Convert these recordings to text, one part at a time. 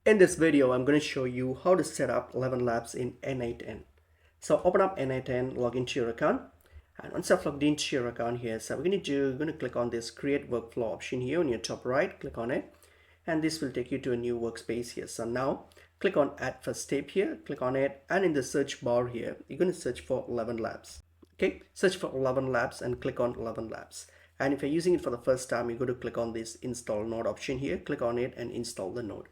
In this video, I'm going to show you how to set up Elevenlabs in n8n. So open up n8n, log into your account. And once I've logged into your account here, so we're going to click on this create workflow option here on your top right, click on it. And this will take you to a new workspace here. So now click on add first step here, click on it. And in the search bar here, you're going to search for Elevenlabs. Okay, search for Elevenlabs and click on Elevenlabs. And if you're using it for the first time, you're going to click on this install node option here, click on it and install the node.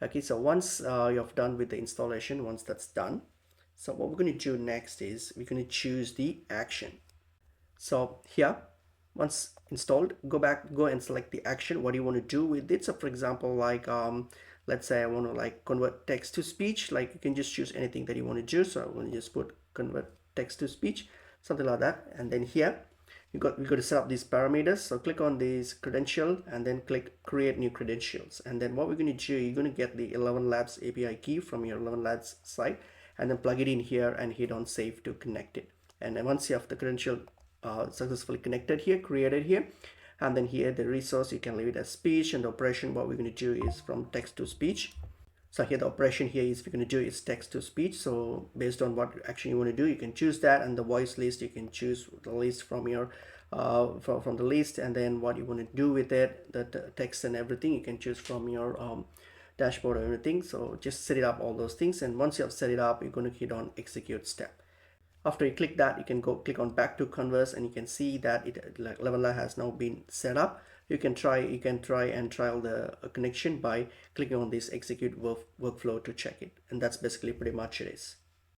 Okay, so once you've done with the installation, once that's done, so what we're going to do next is we're going to choose the action. So here, once installed, go and select the action. What do you want to do with it? So for example, like let's say I want to like convert text to speech. Like you can just choose anything that you want to do. So I'm going to just put convert text to speech, something like that. And then here we got to set up these parameters. So click on this credential and then click create new credentials. And then what we're going to do, you're going to get the Elevenlabs API key from your Elevenlabs site and then plug it in here and hit on save to connect it. And then once you have the credential successfully connected here, created here, and then here the resource, you can leave it as speech, and the operation what we're going to do is from text to speech. So here the operation here is we're going to do is text to speech. So based on what action you want to do, you can choose that. And the voice list, you can choose the list from your from the list, and then what you want to do with it, the text and everything you can choose from your dashboard or everything. So just set it up, all those things, and once you have set it up, you're going to hit on execute step. After you click that, you can go click on back to converse, and you can see that it like Elevenlabs has now been set up. You can try and trial the connection by clicking on this execute workflow to check it, and that's basically pretty much it is.